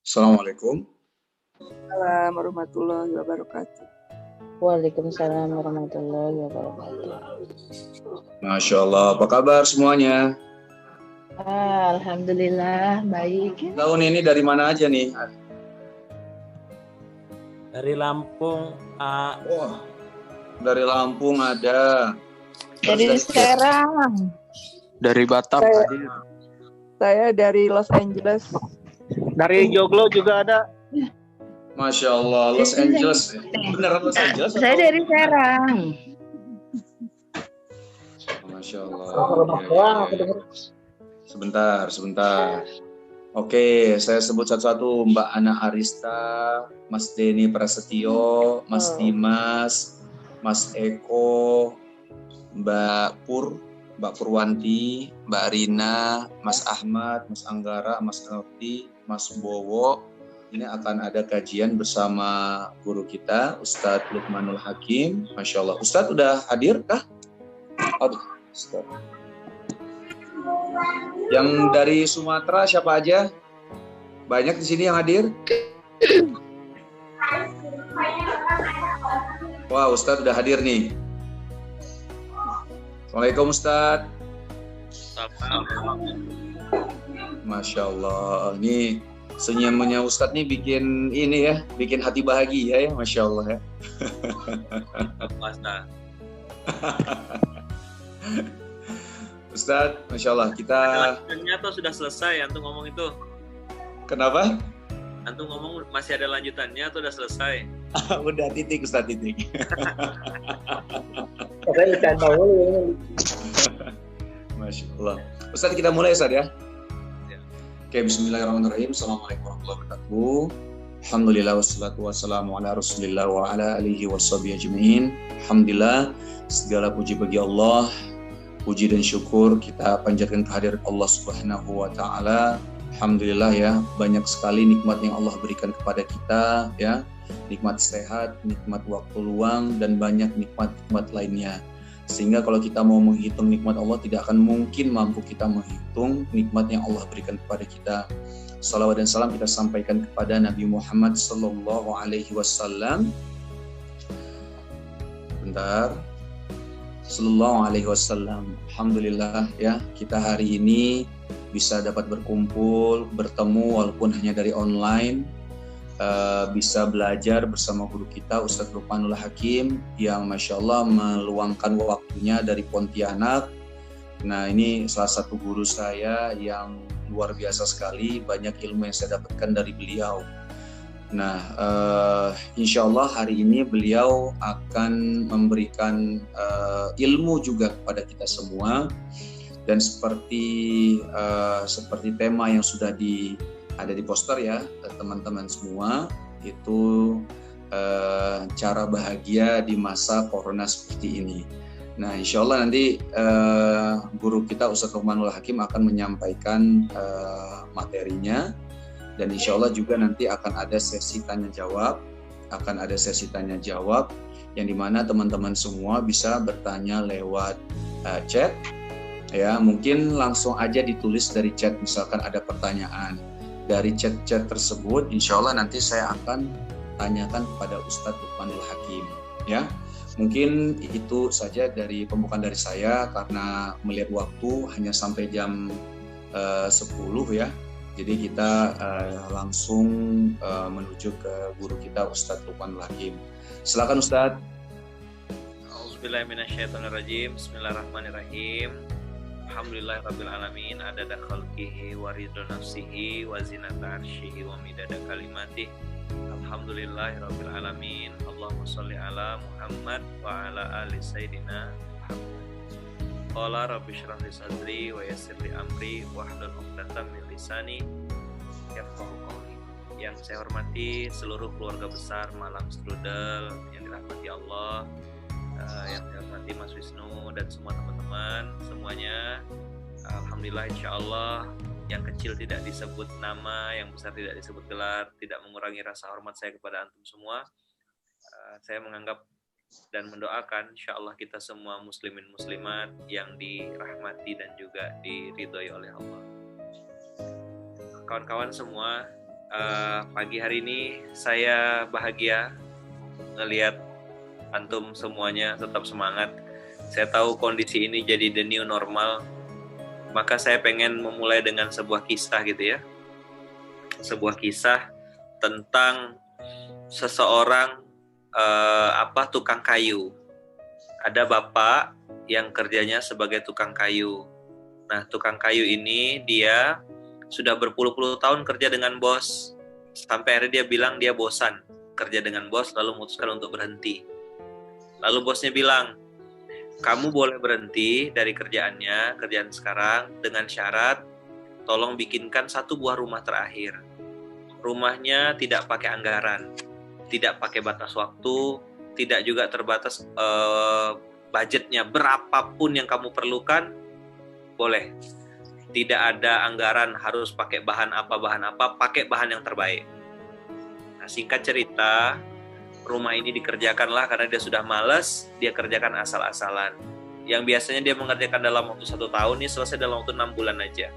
Assalamualaikum. Assalamualaikum warahmatullahi wabarakatuh. Waalaikumsalam warahmatullahi wabarakatuh. Masya Allah, apa kabar semuanya? Alhamdulillah baik. Tahun ini dari mana aja nih? Dari Lampung. Wah, dari Lampung ada. Dari Serang. Dari Batam. Saya dari Los Angeles. Dari Joglo juga ada. Masya Allah, Los Angeles. Beneran Los Angeles? Saya dari Serang. Masya Allah. Ya. Sebentar. Oke, saya sebut satu-satu. Mbak Ana Arista, Mas Denny Prasetyo, Mas Dimas, Mas Eko, Mbak Purwanti, Mbak Rina, Mas Ahmad, Mas Anggara, Mas Alfi, Mas Bowo. Ini akan ada kajian bersama guru kita, Ustadz Luqmanul Hakim. Masya Allah. Ustadz udah hadir kah? Aduh, Ustadz. Yang dari Sumatera siapa aja? Banyak di sini yang hadir? Wah, Ustadz udah hadir nih. Assalamualaikum Ustadz. Masya Allah. Ini senyumnya Ustadz nih bikin hati bahagia ya, Masya Allah ya. Ustadz, Masya Allah kita. Lanjutannya tuh sudah selesai, antum ngomong itu. Kenapa? Antum ngomong masih ada lanjutannya atau udah selesai? Udah titik Ustadz, titik. Masya Allah. Ustadz kita mulai Ustadz ya. Oke, bismillahirrahmanirrahim. Assalamualaikum warahmatullahi wabarakatuh. Alhamdulillah wassalatu wassalamu ala rasulillah wa ala alihi washabihi ajma'in. Alhamdulillah, segala puji bagi Allah. Puji dan syukur kita panjatkan kehadirat Allah Subhanahu wa taala. Alhamdulillah ya, banyak sekali nikmat yang Allah berikan kepada kita ya. Nikmat sehat, nikmat waktu luang dan banyak nikmat-nikmat lainnya. Sehingga kalau kita mau menghitung nikmat Allah tidak akan mungkin mampu kita menghitung nikmat yang Allah berikan kepada kita. Salawat dan salam kita sampaikan kepada Nabi Muhammad sallallahu alaihi wasallam. Bentar. Sallallahu alaihi wasallam. Alhamdulillah ya, kita hari ini bisa dapat berkumpul, bertemu walaupun hanya dari online, bisa belajar bersama guru kita Ustadz Luqmanul Hakim yang Masya Allah meluangkan waktunya dari Pontianak. Nah, ini salah satu guru saya yang luar biasa sekali, banyak ilmu yang saya dapatkan dari beliau. Nah, insya Allah hari ini beliau akan memberikan ilmu juga kepada kita semua, dan seperti tema yang sudah ada di poster ya teman-teman semua, itu cara bahagia di masa corona seperti ini. Nah, insya Allah nanti guru kita Ustadz Luqmanul Hakim akan menyampaikan materinya. Dan insya Allah juga nanti akan ada sesi tanya jawab, yang dimana teman-teman semua bisa bertanya lewat chat, ya mungkin langsung aja ditulis dari chat, misalkan ada pertanyaan dari chat-chat tersebut, insya Allah nanti saya akan tanyakan kepada Ustadz Luqmanul Hakim, ya. Mungkin itu saja dari pembukaan dari saya karena melihat waktu hanya sampai jam 10 ya. Jadi kita langsung menuju ke guru kita Ustadz Luqmanul Hakim. Silakan Ustadz. A'udzubillahiminasyaitonirrajim. Bismillahirrahmanirrahim. Alhamdulillahirabbil alamin, adada khalqihi wa ridha nafsihi wa zinata arsyihi wa midada kalimatihi. Alhamdulillahirabbil alamin. Allahumma shalli ala Muhammad wa ala ali sayyidina Muhammad. Qala rabbi shrah li sadri wa yassir li amri wahlul 'uqdatam min lisani yafqahu qawli. Yang saya hormati seluruh keluarga besar Malang Strudel yang dirahmati Allah, yang saya hormati Mas Wisnu dan semua teman-teman semuanya. Alhamdulillah, insyaallah yang kecil tidak disebut nama, yang besar tidak disebut gelar, tidak mengurangi rasa hormat saya kepada antum semua. Saya menganggap dan mendoakan insyaallah kita semua muslimin muslimat yang dirahmati dan juga diridhoi oleh Allah. Kawan-kawan semua, Pagi hari ini saya bahagia ngelihat antum semuanya tetap semangat. Saya tahu kondisi ini jadi the new normal, maka saya pengen memulai dengan sebuah kisah gitu ya. Sebuah kisah tentang seseorang tukang kayu. Ada bapak yang kerjanya sebagai tukang kayu. Nah, tukang kayu ini dia sudah berpuluh-puluh tahun kerja dengan bos. Sampai akhirnya dia bilang dia bosan kerja dengan bos, lalu memutuskan untuk berhenti. Lalu bosnya bilang, kamu boleh berhenti dari kerjaan sekarang dengan syarat tolong bikinkan 1 buah rumah terakhir. Rumahnya tidak pakai anggaran, tidak pakai batas waktu, tidak juga terbatas budgetnya. Berapapun yang kamu perlukan, boleh. Tidak ada anggaran harus pakai bahan apa, pakai bahan yang terbaik. Nah, singkat cerita, rumah ini dikerjakanlah karena dia sudah malas, dia kerjakan asal-asalan. Yang biasanya dia mengerjakan dalam waktu 1 tahun, ini selesai dalam waktu 6 bulan aja.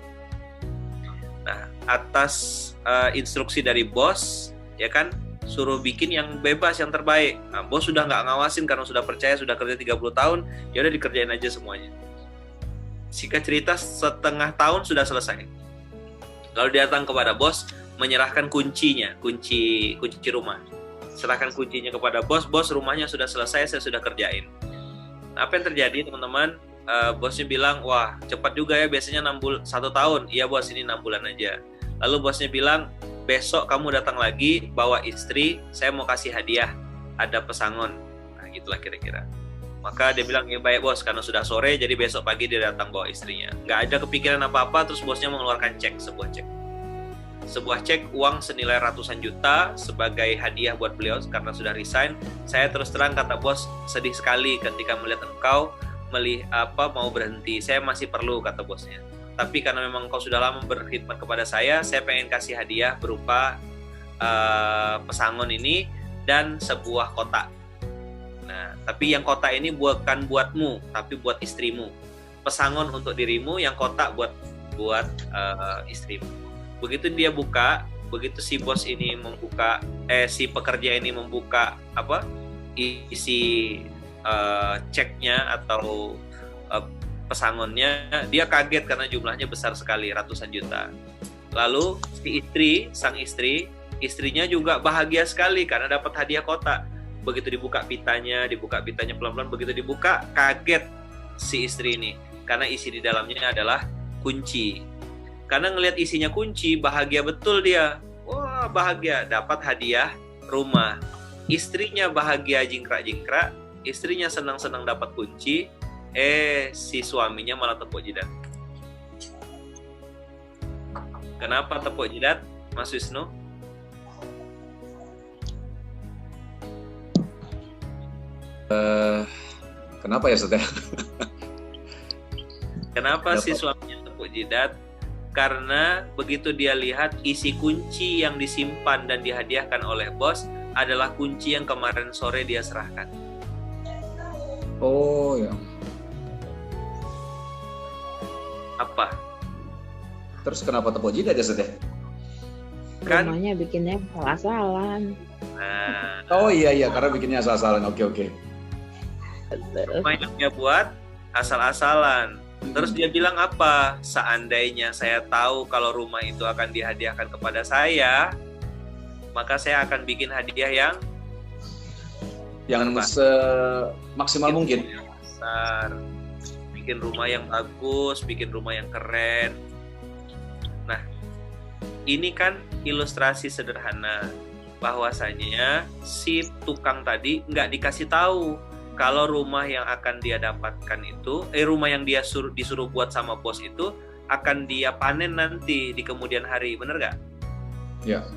Nah, atas instruksi dari bos, ya kan, suruh bikin yang bebas, yang terbaik. Nah, bos sudah nggak ngawasin karena sudah percaya, sudah kerja 30 tahun, ya udah dikerjain aja semuanya. Singkat cerita, 1/2 tahun sudah selesai. Lalu dia datang kepada bos, menyerahkan kuncinya, kunci rumah. Serahkan kuncinya kepada bos, rumahnya sudah selesai, saya sudah kerjain. Nah, apa yang terjadi teman-teman? Bosnya bilang, wah cepat juga ya, biasanya 1 tahun. Iya bos, ini 6 bulan aja. Lalu bosnya bilang, besok kamu datang lagi, bawa istri, saya mau kasih hadiah, ada pesangon. Nah, gitulah kira-kira. Maka dia bilang, ya baik bos, karena sudah sore, jadi besok pagi dia datang bawa istrinya. Nggak ada kepikiran apa-apa, terus bosnya mengeluarkan sebuah cek uang senilai ratusan juta sebagai hadiah buat beliau karena sudah resign. Saya terus terang kata bos, sedih sekali ketika melihat engkau mau berhenti. Saya masih perlu, kata bosnya. Tapi karena memang engkau sudah lama berkhidmat kepada saya pengen kasih hadiah berupa pesangon ini dan sebuah kotak. Nah, tapi yang kotak ini bukan buatmu, tapi buat istrimu. Pesangon untuk dirimu, yang kotak buat istrimu. Begitu dia buka, begitu si bos ini membuka, si pekerja ini membuka isi ceknya atau pesangonnya, dia kaget karena jumlahnya besar sekali, ratusan juta. Lalu sang istri, istrinya juga bahagia sekali karena dapat hadiah kotak. Begitu dibuka pitanya pelan-pelan, begitu dibuka, kaget si istri ini karena isi di dalamnya adalah kunci. Karena ngelihat isinya kunci, bahagia betul dia. Wah, bahagia dapat hadiah rumah. Istrinya bahagia jingkrak-jingkrak, istrinya senang-senang dapat kunci, si suaminya malah tepuk jidat. Kenapa tepuk jidat, Mas Wisnu? Kenapa ya, Saudara? Kenapa si suaminya tepuk jidat? Karena begitu dia lihat isi kunci yang disimpan dan dihadiahkan oleh bos adalah kunci yang kemarin sore dia serahkan. Oh ya. Apa? Terus kenapa tepuk jidat ya, Saudara? Kan Rumahnya bikinnya asal-asalan. nah, Oh iya, karena bikinnya asal-asalan. Oke. rumah yang dia buat asal-asalan. Terus dia bilang apa? Seandainya saya tahu kalau rumah itu akan dihadiahkan kepada saya, maka saya akan bikin hadiah yang maksimal mungkin. besar, bikin rumah yang bagus, bikin rumah yang keren. Nah, ini kan ilustrasi sederhana bahwasanya si tukang tadi nggak dikasih tahu kalau rumah yang akan dia dapatkan itu, rumah yang dia disuruh buat sama bos itu akan dia panen nanti di kemudian hari, bener nggak? Ya.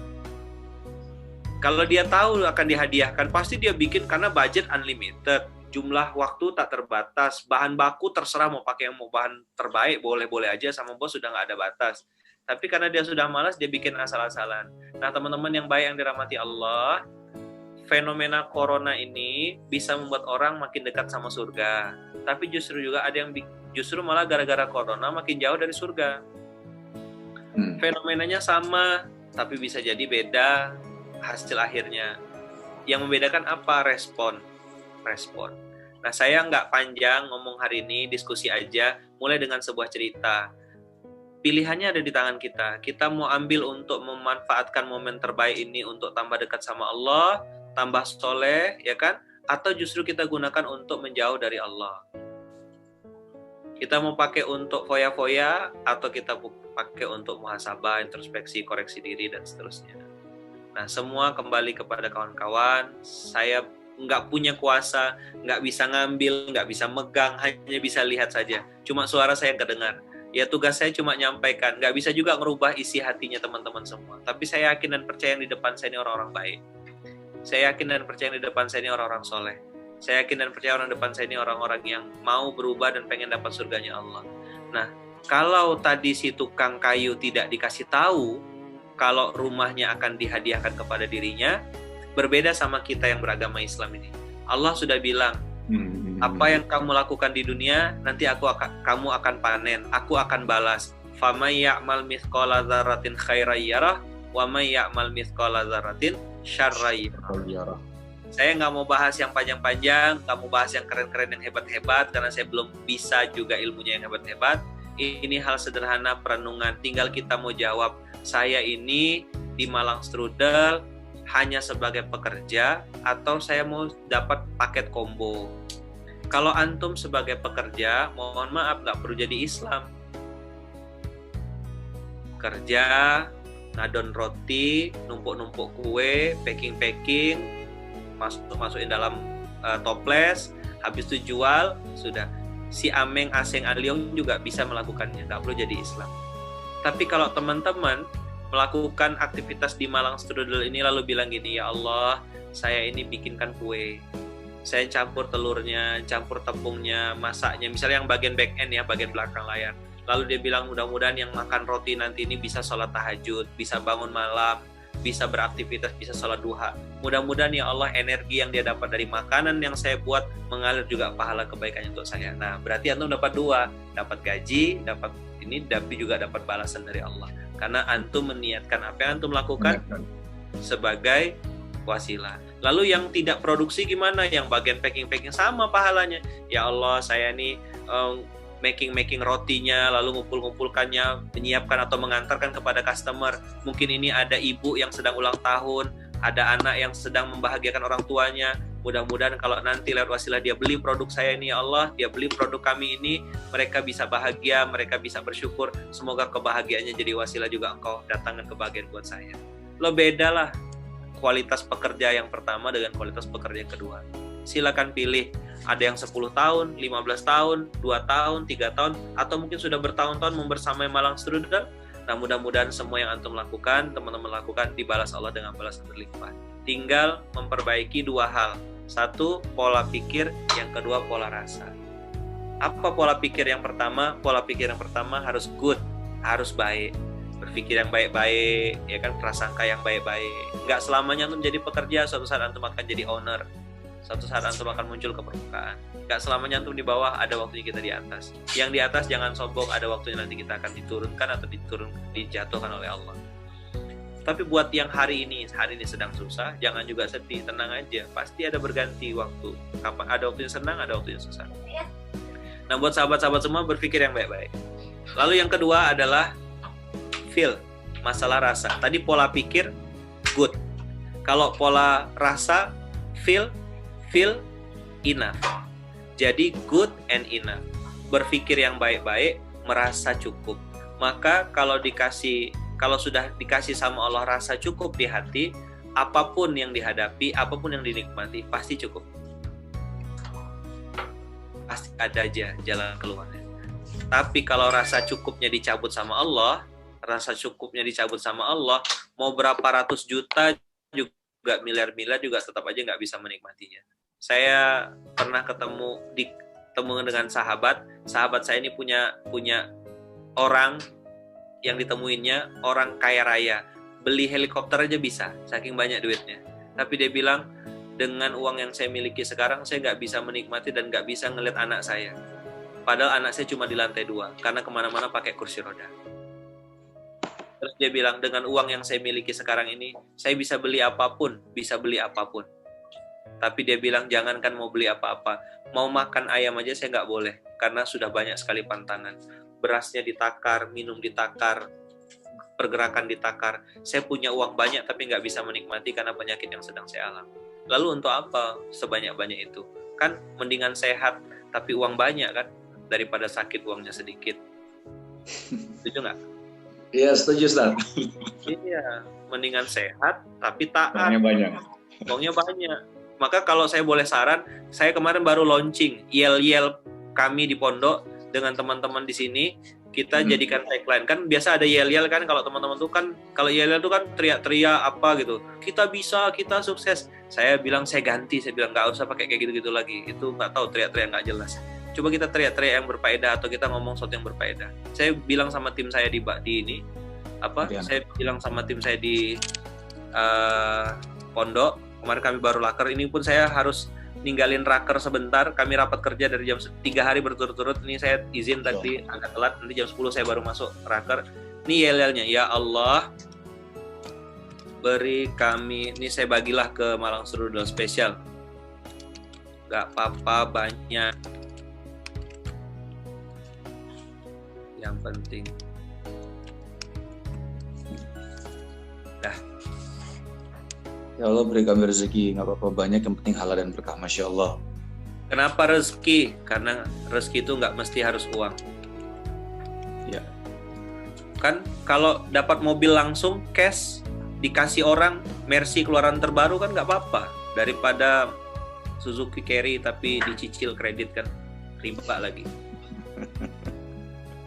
Kalau dia tahu akan dihadiahkan, pasti dia bikin karena budget unlimited, jumlah waktu tak terbatas, bahan baku terserah mau pakai yang mau bahan terbaik, boleh-boleh aja sama bos, sudah nggak ada batas. Tapi karena dia sudah malas, dia bikin asal-asalan. Nah, teman-teman yang baik yang dirahmati Allah, fenomena corona ini bisa membuat orang makin dekat sama surga. Tapi justru juga ada yang justru malah gara-gara corona makin jauh dari surga. Fenomenanya sama tapi bisa jadi beda hasil akhirnya. Yang membedakan apa? Respon. Nah, saya nggak panjang ngomong hari ini, diskusi aja, mulai dengan sebuah cerita. Pilihannya ada di tangan kita. Kita mau ambil untuk memanfaatkan momen terbaik ini untuk tambah dekat sama Allah, tambah soleh, ya kan? Atau justru kita gunakan untuk menjauh dari Allah. Kita mau pakai untuk foya-foya, atau kita pakai untuk muhasabah, introspeksi, koreksi diri, dan seterusnya. Nah, semua kembali kepada kawan-kawan. Saya nggak punya kuasa, nggak bisa ngambil, nggak bisa megang, hanya bisa lihat saja. Cuma suara saya kedengar. Ya, tugas saya cuma nyampaikan. Nggak bisa juga merubah isi hatinya teman-teman semua. Tapi saya yakin dan percaya yang di depan saya ini orang-orang baik. Saya yakin dan percaya yang di depan saya ini orang-orang soleh. Saya yakin dan percaya orang depan saya ini orang-orang yang mau berubah dan pengen dapat surganya Allah. Nah, kalau tadi si tukang kayu tidak dikasih tahu kalau rumahnya akan dihadiahkan kepada dirinya, berbeda sama kita yang beragama Islam ini. Allah sudah bilang, apa yang kamu lakukan di dunia, nanti kamu akan panen, aku akan balas. فَمَنْ يَعْمَلْ مِثْقَالَ ذَرَّةٍ خَيْرًا يَرَهُ وَمَنْ يَعْمَلْ مِثْقَالَ ذَرَّةٍ شَرًّا يَرَهُ. Saya nggak mau bahas yang panjang-panjang, nggak mau bahas yang keren-keren, yang hebat-hebat, karena saya belum bisa juga ilmunya yang hebat-hebat. Ini hal sederhana perenungan, tinggal kita mau jawab, saya ini di Malang Strudel hanya sebagai pekerja atau saya mau dapat paket combo. Kalau antum sebagai pekerja, mohon maaf nggak perlu jadi Islam. Kerja, ngadon roti, numpuk-numpuk kue, packing-packing, masukin dalam toples, habis itu jual, sudah. Si Ameng, Aseng, Aliong juga bisa melakukannya, nggak perlu jadi Islam. Tapi kalau teman-teman melakukan aktivitas di Malang Strudel ini lalu bilang gini, ya Allah, saya ini bikinkan kue, saya campur telurnya, campur tepungnya, masaknya, misalnya yang bagian back end ya, bagian belakang layar. Lalu dia bilang mudah-mudahan yang makan roti nanti ini bisa sholat tahajud, bisa bangun malam, bisa beraktivitas, bisa sholat duha. Mudah-mudahan ya Allah energi yang dia dapat dari makanan yang saya buat mengalir juga pahala kebaikannya untuk saya. Nah, berarti antum dapat dua, dapat gaji, dapat ini, tapi juga dapat balasan dari Allah. Karena antum meniatkan apa yang antum lakukan sebagai wasilah. Lalu yang tidak produksi gimana? Yang bagian packing-packing sama pahalanya. Ya Allah, saya ini making rotinya, lalu ngumpul-ngumpulkannya, menyiapkan atau mengantarkan kepada customer. Mungkin ini ada ibu yang sedang ulang tahun, ada anak yang sedang membahagiakan orang tuanya. Mudah-mudahan kalau nanti lewat wasilah dia beli produk saya ini, ya Allah, dia beli produk kami ini, mereka bisa bahagia, mereka bisa bersyukur. Semoga kebahagiaannya jadi wasilah juga engkau datangkan kebahagiaan buat saya. Lo bedalah kualitas pekerja yang pertama dengan kualitas pekerja yang kedua. Silakan pilih. Ada yang 10 tahun, 15 tahun, 2 tahun, 3 tahun, atau mungkin sudah bertahun-tahun membersamai Malang Strudel. Nah, mudah-mudahan semua yang antum lakukan, teman-teman lakukan, dibalas Allah dengan balasan berlimpah. Tinggal memperbaiki dua hal. Satu, pola pikir. Yang kedua, pola rasa. Apa pola pikir yang pertama? Pola pikir yang pertama harus good, harus baik. Berpikir yang baik-baik, ya kan, prasangka yang baik-baik. Nggak selamanya antum jadi pekerja, suatu saat antum akan jadi owner. Suatu saat antum akan muncul ke permukaan. Gak selamanya antum di bawah, ada waktunya kita di atas. Yang di atas jangan sombong, ada waktunya nanti kita akan diturunkan atau dijatuhkan oleh Allah. Tapi buat yang hari ini sedang susah, jangan juga sedih, tenang aja. Pasti ada berganti waktu. Kapan ada waktunya senang, ada waktunya susah. Nah, buat sahabat-sahabat semua berpikir yang baik-baik. Lalu yang kedua adalah feel, masalah rasa. Tadi pola pikir good. Kalau pola rasa feel enough. Jadi good and enough. Berpikir yang baik-baik, merasa cukup. Maka kalau sudah dikasih sama Allah rasa cukup di hati, apapun yang dihadapi, apapun yang dinikmati, pasti cukup. Pasti ada aja jalan keluarnya. Tapi kalau rasa cukupnya dicabut sama Allah, mau berapa ratus juta juga miliar-miliar juga tetap aja nggak bisa menikmatinya. Saya pernah ketemu dengan sahabat saya ini punya orang yang ditemuinnya orang kaya raya, beli helikopter aja bisa, saking banyak duitnya. Tapi dia bilang, dengan uang yang saya miliki sekarang, saya nggak bisa menikmati dan nggak bisa ngeliat anak saya. Padahal anak saya cuma di lantai 2, karena kemana-mana pakai kursi roda. Terus dia bilang, dengan uang yang saya miliki sekarang ini, saya bisa beli apapun. Tapi dia bilang, jangankan mau beli apa-apa, mau makan ayam aja saya nggak boleh, karena sudah banyak sekali pantangan. Berasnya ditakar, minum ditakar, pergerakan ditakar. Saya punya uang banyak tapi nggak bisa menikmati karena penyakit yang sedang saya alami. Lalu untuk apa sebanyak-banyak itu? Kan mendingan sehat tapi uang banyak kan, daripada sakit uangnya sedikit. Setuju nggak? Iya, setuju, Ustaz. Iya, mendingan sehat tapi taat. Uangnya banyak. Maka kalau saya boleh saran, saya kemarin baru launching yel-yel kami di pondok dengan teman-teman di sini. Kita jadikan tagline, kan biasa ada yel-yel kan, kalau teman-teman tuh kan, kalau yel-yel tuh kan teriak-teriak apa gitu, kita bisa, kita sukses. Saya bilang saya ganti, saya bilang nggak usah pakai kayak gitu-gitu lagi, itu nggak tahu, teriak-teriak nggak jelas. Coba kita teriak-teriak yang berfaedah, atau kita ngomong sesuatu yang berfaedah. Saya bilang sama tim saya di ini apa? Saya bilang sama tim saya di pondok, kemarin kami baru laker, ini pun saya harus ninggalin raker sebentar, kami rapat kerja dari jam 3 hari berturut-turut. Ini saya izin tadi agak telat, nanti jam 10 saya baru masuk raker. Ini yel-yelnya, ya Allah beri kami, ini saya bagilah ke Malang Serudel spesial, gak apa-apa banyak, yang penting dah. Ya Allah beri kami rezeki, nggak apa-apa banyak, yang penting halal dan berkah. Masya Allah. Kenapa rezeki? Karena rezeki itu nggak mesti harus uang. Ya. Kan kalau dapat mobil langsung cash dikasih orang, Mercy keluaran terbaru kan nggak apa-apa, daripada Suzuki Carry tapi dicicil kredit kan riba lagi.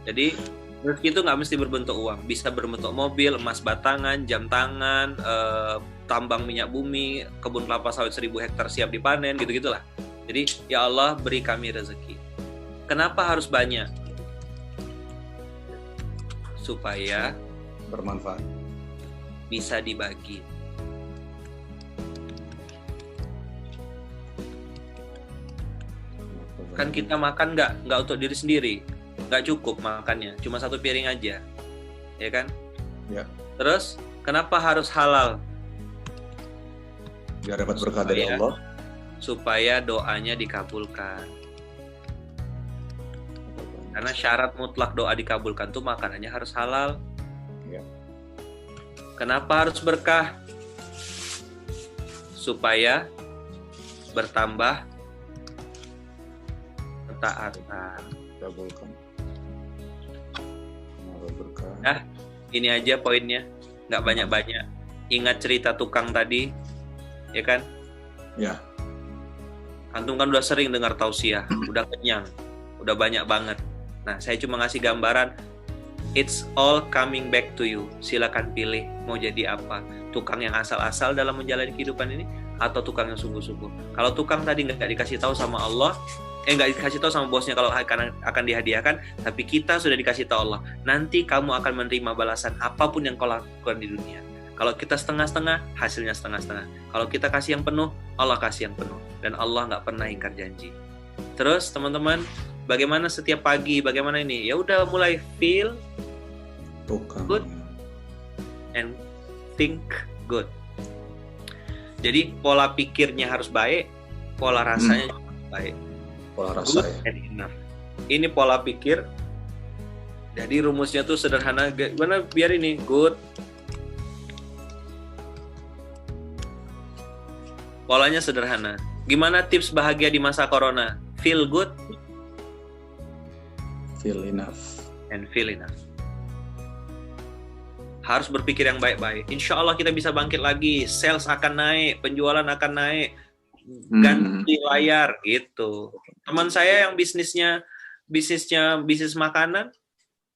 Jadi rezeki itu nggak mesti berbentuk uang, bisa berbentuk mobil, emas batangan, jam tangan, tambang minyak bumi, kebun kelapa sawit 1000 hektar siap dipanen, gitu-gitulah. Jadi ya Allah beri kami rezeki. Kenapa harus banyak? Supaya bermanfaat, bisa dibagi. Kan kita makan nggak untuk diri sendiri, nggak cukup makannya, cuma 1 piring aja, ya kan? Ya. Terus kenapa harus halal? Biar dapat berkah dari Allah, supaya doanya dikabulkan. Karena syarat mutlak doa dikabulkan tuh makanannya harus halal. Ya. Kenapa harus berkah? Supaya bertambah ketaatan. kabulkan. Berkah. Nah, ini aja poinnya, nggak banyak-banyak. Ingat cerita tukang tadi, ya kan? Ya. Antum kan udah sering dengar tausiah, udah kenyang, udah banyak banget. Nah, saya cuma ngasih gambaran, it's all coming back to you. Silakan pilih mau jadi apa, tukang yang asal-asal dalam menjalani kehidupan ini, atau tukang yang sungguh-sungguh. Kalau tukang tadi nggak dikasih tahu sama Allah, nggak dikasih tahu sama bosnya kalau akan dihadiahkan, tapi kita sudah dikasih tahu Allah, nanti kamu akan menerima balasan apapun yang kau lakukan di dunia. Kalau kita setengah-setengah, hasilnya setengah-setengah. Kalau kita kasih yang penuh, Allah kasih yang penuh. Dan Allah nggak pernah ingkar janji. Terus teman-teman, bagaimana setiap pagi, bagaimana ini? Ya udah mulai feel good and think good. Jadi pola pikirnya harus baik, pola rasanya juga baik. Pola rasa Good and enough. Ini pola pikir. Jadi rumusnya tuh sederhana. Gimana biar ini good? Polanya sederhana. Gimana tips bahagia di masa corona? Feel good, feel enough, and feel enough. Harus berpikir yang baik-baik. Insya Allah kita bisa bangkit lagi. Sales akan naik, penjualan akan naik. Ganti layar gitu. Teman saya yang bisnis makanan,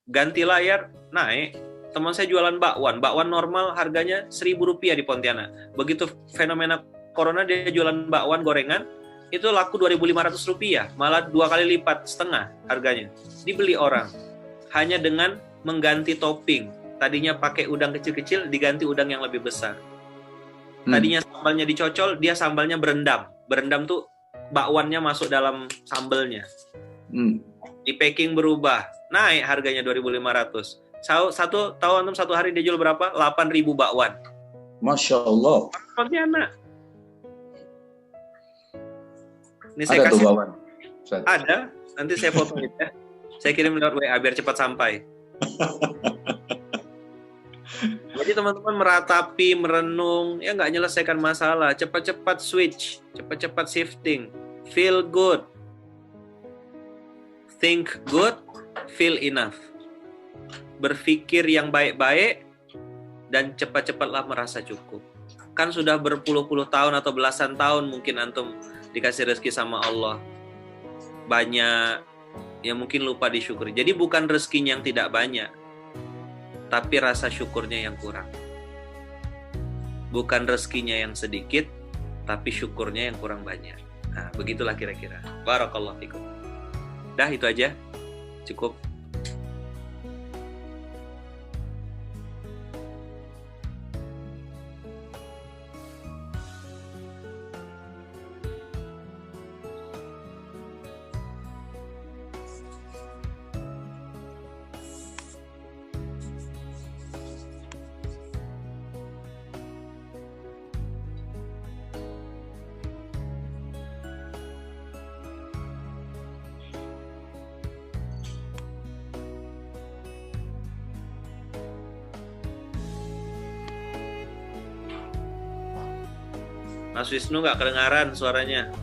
ganti layar naik. Teman saya jualan bakwan normal harganya Rp1.000 di Pontianak. Begitu fenomena corona dia jualan bakwan gorengan itu laku Rp2.500, malah 2 kali lipat setengah harganya. Dibeli orang hanya dengan mengganti topping. Tadinya pakai udang kecil-kecil diganti udang yang lebih besar. Tadinya sambalnya dicocol, dia sambalnya berendam. Berendam tuh bakwannya masuk dalam sambalnya. Di packing berubah, naik harganya 2.500. Tahu antum satu hari dia jual berapa? 8.000 bakwan. Masya Allah. Pontianak. Ini Ada tuh bakwan. Ustaz. Ada. Nanti saya fotoin ya. Saya kirim lewat WA biar cepat sampai. Jadi teman-teman meratapi, merenung, ya nggak menyelesaikan masalah. Cepat-cepat switch, cepat-cepat shifting. Feel good. Think good, feel enough. Berpikir yang baik-baik, dan cepat-cepatlah merasa cukup. Kan sudah berpuluh-puluh tahun atau belasan tahun mungkin antum dikasih rezeki sama Allah. Banyak yang mungkin lupa disyukuri. Jadi bukan rezekinya yang tidak banyak, tapi rasa syukurnya yang kurang. Bukan rezekinya yang sedikit, tapi syukurnya yang kurang banyak. Nah, begitulah kira-kira. Barakallahu fikum. Dah, itu aja. Cukup. Mas Wisnu nggak kedengaran suaranya.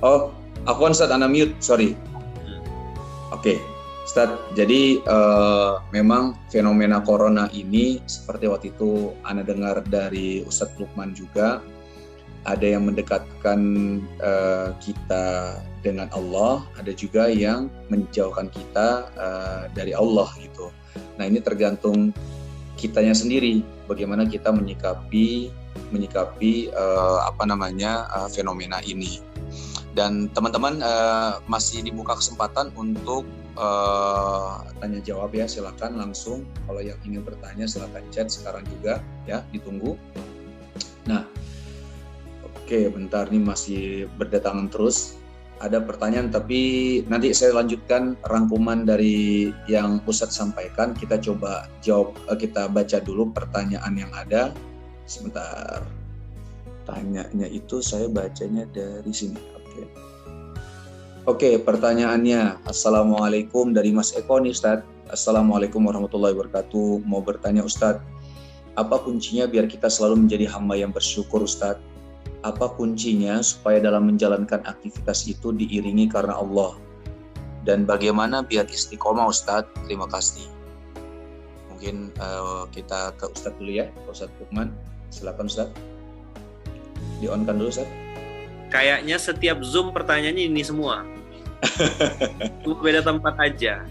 Oh, aku kan Ustaz, mute, sorry. Oke, Ustaz, jadi memang fenomena corona ini seperti waktu itu Ana dengar dari Ustaz Lukman juga, ada yang mendekatkan kita dengan Allah, ada juga yang menjauhkan kita dari Allah gitu. Nah, ini tergantung kitanya sendiri, bagaimana kita menyikapi fenomena ini. Dan teman-teman masih dibuka kesempatan untuk tanya jawab ya, silakan langsung. Kalau yang ingin bertanya silakan chat sekarang juga ya, ditunggu. Nah, oke, bentar nih masih berdatangan terus. Ada pertanyaan tapi nanti saya lanjutkan rangkuman dari yang Ustadz sampaikan. Kita coba jawab, kita baca dulu pertanyaan yang ada. Sebentar. Tanyanya itu saya bacanya dari sini. Oke, pertanyaannya. Assalamualaikum dari Mas Eko nih Ustadz. Assalamualaikum warahmatullahi wabarakatuh. Mau bertanya Ustadz, apa kuncinya biar kita selalu menjadi hamba yang bersyukur Ustadz? Apa kuncinya supaya dalam menjalankan aktivitas itu diiringi karena Allah? Dan bagaimana biar istiqomah Ustadz? Terima kasih. Mungkin kita ke Ustadz dulu ya, ke Ustadz Lukman. Silakan Ustadz. Di-on-kan dulu Ustadz. Kayaknya setiap Zoom pertanyaannya ini semua. Cuma beda tempat aja.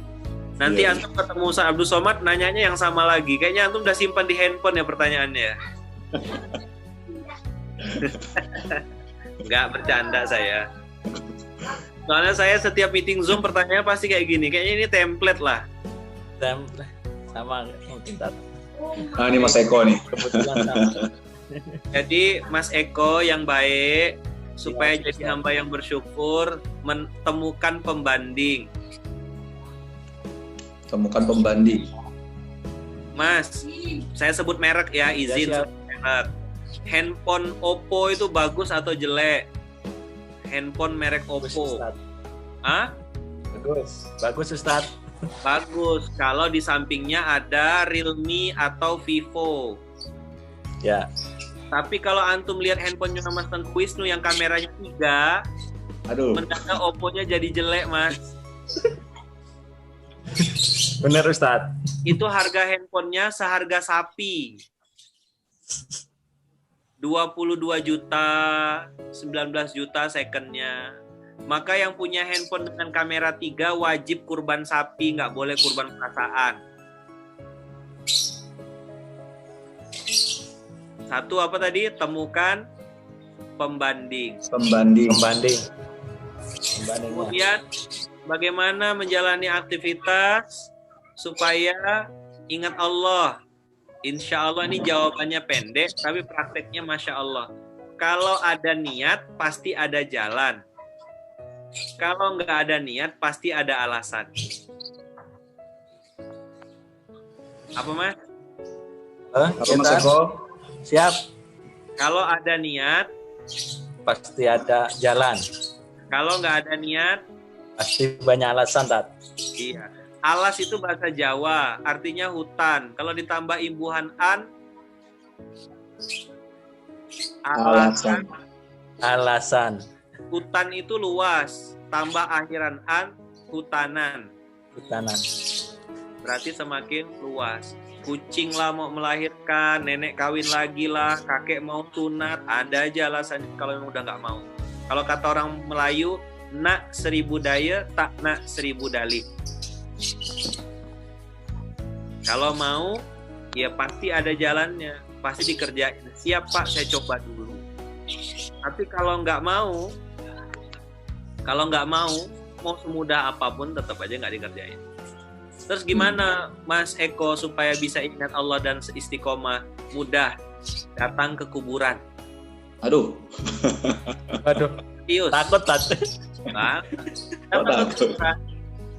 Nanti antum ketemu Ustaz Abdul Somad nanyanya yang sama lagi. Kayaknya antum udah simpan di handphone ya pertanyaannya. Enggak, bercanda saya. Soalnya saya setiap meeting Zoom pertanyaannya pasti kayak gini. Kayaknya ini template lah. Sama mungkin tak. Nah, ini Mas Eko nih. Kebetulan sama. Jadi Mas Eko yang baik, supaya jadi hamba yang bersyukur, menemukan pembanding. Temukan pembanding. Mas, saya sebut merek ya, izin Ya, sebut merek. Handphone Oppo itu bagus atau jelek? Handphone merek Oppo. Hah? Bagus Ustaz. Bagus. Kalau di sampingnya ada Realme atau Vivo. Ya. Tapi kalau antum lihat handphonenya Mas Tengku Wisnu yang kameranya 3, Aduh. mendadak Oppo-nya jadi jelek, Mas. Benar Ustaz. Itu harga handphonenya seharga sapi. 22 juta, 19 juta secondnya. Maka yang punya handphone dengan kamera 3 wajib kurban sapi, nggak boleh kurban perasaan. Satu apa tadi? Temukan pembanding. Kemudian bagaimana menjalani aktivitas supaya ingat Allah. Insya Allah ini jawabannya pendek, tapi prakteknya Masya Allah. Kalau ada niat, pasti ada jalan. Kalau nggak ada niat, pasti ada alasan. Apa Mas? Apa Ya, Mas Ustaz? Eko? Siap. Kalau ada niat, Pasti ada jalan. kalau nggak ada niat, Pasti banyak alasan, Tat. iya. Alas itu bahasa Jawa, artinya hutan. Kalau ditambah imbuhan an, alasan. Alasan. Hutan itu luas, tambah akhiran an, hutanan. Hutanan. Berarti semakin luas. Kucing lah mau melahirkan, nenek kawin lagi lah, kakek mau tunat, ada aja alasan kalau memang udah nggak mau. Kalau kata orang Melayu, nak 1000 daya, tak nak 1000 dalih. Kalau mau, ya pasti ada jalannya, pasti dikerjain. Siap Pak, saya coba dulu. Tapi kalau nggak mau, mau semudah apapun tetap aja nggak dikerjain. Terus gimana Mas Eko supaya bisa ingat Allah dan istiqomah? Mudah, datang ke kuburan. Aduh. Waduh, Serius. takut, Tat. Nah, datang ke kuburan.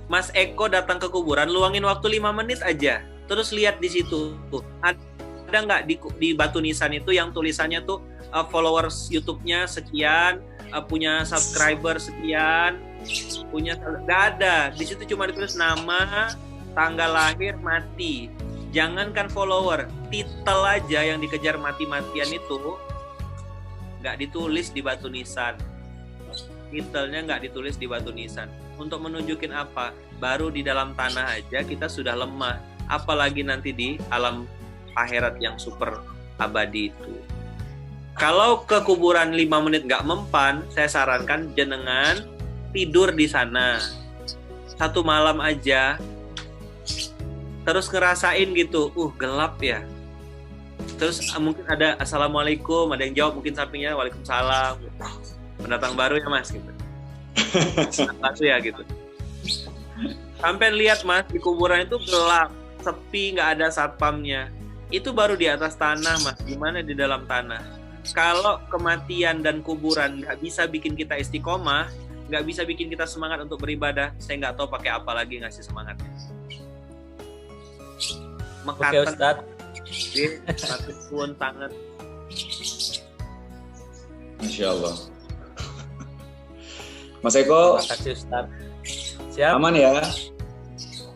Mas Eko datang ke kuburan, luangin waktu 5 menit aja. Terus lihat di situ. Ada nggak di batu nisan itu yang tulisannya tuh followers YouTube-nya sekian, punya subscriber sekian, nggak ada. Di situ cuma ditulis nama, tanggal lahir, mati. Jangankan follower, titel aja yang dikejar mati-matian itu nggak ditulis di batu nisan. Titelnya nggak ditulis di batu nisan. Untuk menunjukin apa? Baru di dalam tanah aja kita sudah lemah. Apalagi nanti di alam akhirat yang super abadi itu. Kalau ke kuburan 5 menit nggak mempan, saya sarankan jenengan tidur di sana 1 malam aja. Terus ngerasain gitu, gelap ya. Terus mungkin ada assalamualaikum, ada yang jawab mungkin sampingnya waalaikumsalam. Pendatang baru ya Mas gitu. Baru ya gitu. Sampai lihat Mas di kuburan itu gelap, sepi, nggak ada satpamnya. Itu baru di atas tanah Mas, gimana di dalam tanah. Kalau kematian dan kuburan nggak bisa bikin kita istiqomah, nggak bisa bikin kita semangat untuk beribadah, saya nggak tahu pakai apa lagi ngasih semangatnya. Oke, Ustaz. Satu suun tangan. Masya Allah. Mas Eko, Terima kasih, Ustaz. Siap. aman ya?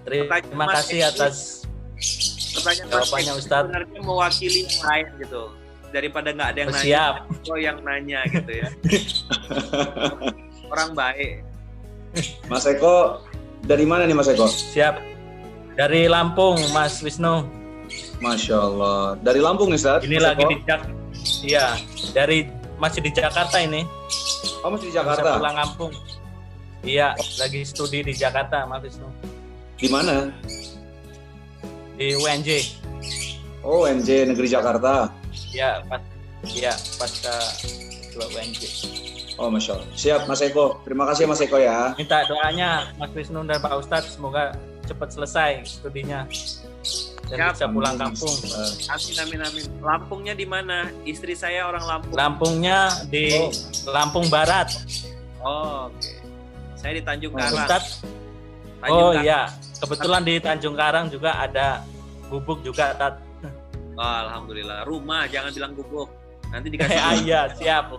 Terima kasih atas Pertanyaan jawabannya, Mas Eko Ustaz. sebenarnya mewakili yang lain gitu. Daripada nggak ada yang nanya, Siap. Eko yang nanya gitu ya. Orang baik. Mas Eko, dari mana nih Mas Eko? Siap. Dari Lampung, Mas Wisnu. Masya Allah. Dari Lampung nih, Ustaz? Ini Mas lagi Eko? di Iya, masih di Jakarta ini. Oh, masih di Bisa Jakarta? pulang kampung. Iya, lagi studi di Jakarta, Mas Wisnu. Di mana? Di UNJ. Oh, NJ Negeri Jakarta. Iya, pasca dua UNJ. Oh, Masya Allah. Siap, Mas Eko. Terima kasih, Mas Eko ya. Minta doanya Mas Wisnu dan Pak Ustadz semoga cepat selesai studinya dan Siap. bisa pulang kampung. Amin. Lampungnya di mana? Istri saya orang Lampung. Lampungnya di Lampung Barat. Oh, oke. Saya di Tanjung Oh, Karang. Ustadz. Tanjung Oh Karang. iya, kebetulan di Tanjung Karang juga ada gubuk juga, Tat. Oh, alhamdulillah. Rumah, jangan bilang gubuk. Nanti dikasih. Iya, siap.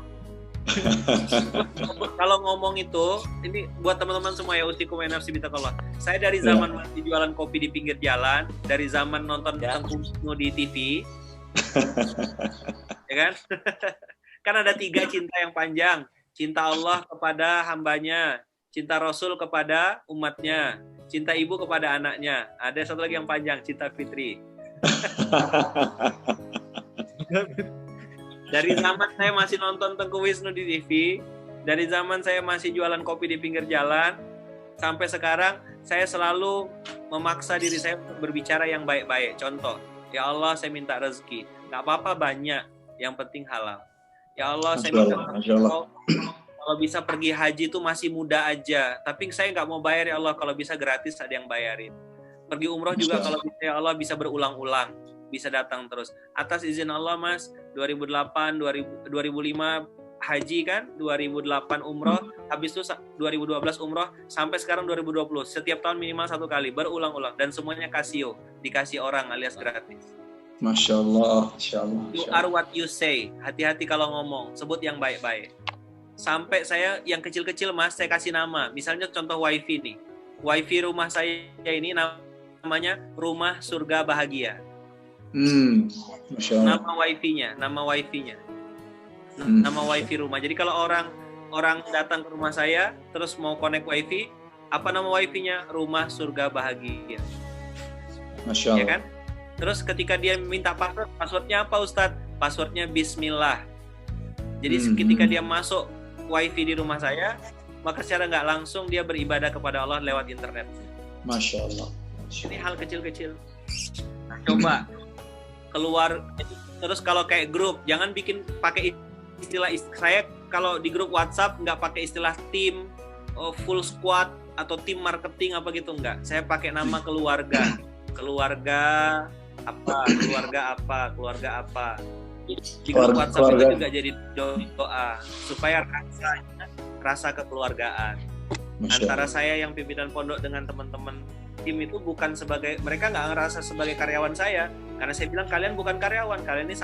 Kalau ngomong itu, ini buat teman-teman semua ya, ustikum nafsi bitakallah. Saya dari zaman masih jualan kopi di pinggir jalan, dari zaman nonton Tengku Wisnu di TV, ya kan? Kan ada 3 cinta yang panjang. Cinta Allah kepada hambanya, cinta Rasul kepada umatnya, cinta ibu kepada anaknya. Ada satu lagi yang panjang, cinta Fitri. Dari zaman saya masih nonton Tengku Wisnu di TV, dari zaman saya masih jualan kopi di pinggir jalan, sampai sekarang saya selalu memaksa diri saya untuk berbicara yang baik-baik. Contoh, ya Allah saya minta rezeki, nggak apa-apa banyak, yang penting halal. Ya Allah saya minta kalau bisa pergi haji itu masih muda aja, tapi saya nggak mau bayar ya Allah, kalau bisa gratis ada yang bayarin. Pergi umroh juga kalau bisa ya Allah bisa berulang-ulang, bisa datang terus. Atas izin Allah Mas, 2008, 2005 haji kan, 2008 umroh, habis itu 2012 umroh, sampai sekarang 2020. Setiap tahun minimal 1 kali, berulang-ulang, dan semuanya Casio, dikasih orang alias gratis. Masya Allah, Masya Allah. You are what you say. Hati-hati kalau ngomong, sebut yang baik-baik. Sampai saya yang kecil-kecil Mas, saya kasih nama. Misalnya contoh wifi nih. Wifi rumah saya ini namanya Rumah Surga Bahagia. Masya Allah. Nama wifi rumah. Jadi kalau orang datang ke rumah saya terus mau connect wifi, apa nama wifi-nya? Rumah Surga Bahagia. Masya Allah. Ya kan? Terus ketika dia minta password, passwordnya apa Ustadz? Passwordnya Bismillah. Jadi ketika dia masuk wifi di rumah saya, maka secara nggak langsung dia beribadah kepada Allah lewat internet. Masya Allah. Ini hal kecil-kecil. Nah, coba keluar. Terus kalau kayak grup, jangan bikin pakai istilah saya kalau di grup WhatsApp nggak pakai istilah tim, full squad atau tim marketing apa gitu, nggak. Saya pakai nama keluarga. Keluarga apa. Di grup WhatsApp itu juga jadi doa supaya rasa kekeluargaan antara saya yang pimpinan pondok dengan teman-teman tim itu bukan sebagai, mereka nggak ngerasa sebagai karyawan saya, karena saya bilang kalian bukan karyawan, kalian ini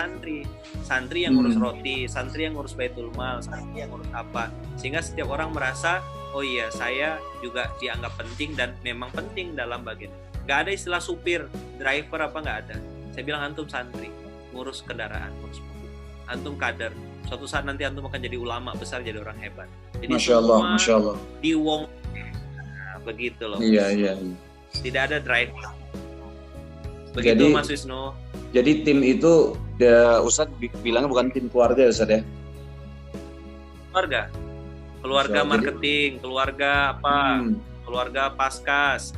santri yang ngurus roti, santri yang ngurus baitul mal, santri yang ngurus apa, sehingga setiap orang merasa oh iya saya juga dianggap penting dan memang penting dalam bagian. Nggak ada istilah supir, driver apa, nggak ada. Saya bilang antum santri, ngurus kendaraan, ngurus mobil. Antum kader. Suatu saat nanti antum akan jadi ulama besar, jadi orang hebat. Jadi Masya Allah. Di wong, nah, begitu loh. Iya. Tidak ada driver. Begitu Jadi, Mas Wisnu. Jadi tim itu, Ustadz bilangnya bukan tim keluarga ya Ustadz ya? Keluarga Jadi, marketing, keluarga apa? Keluarga paskas,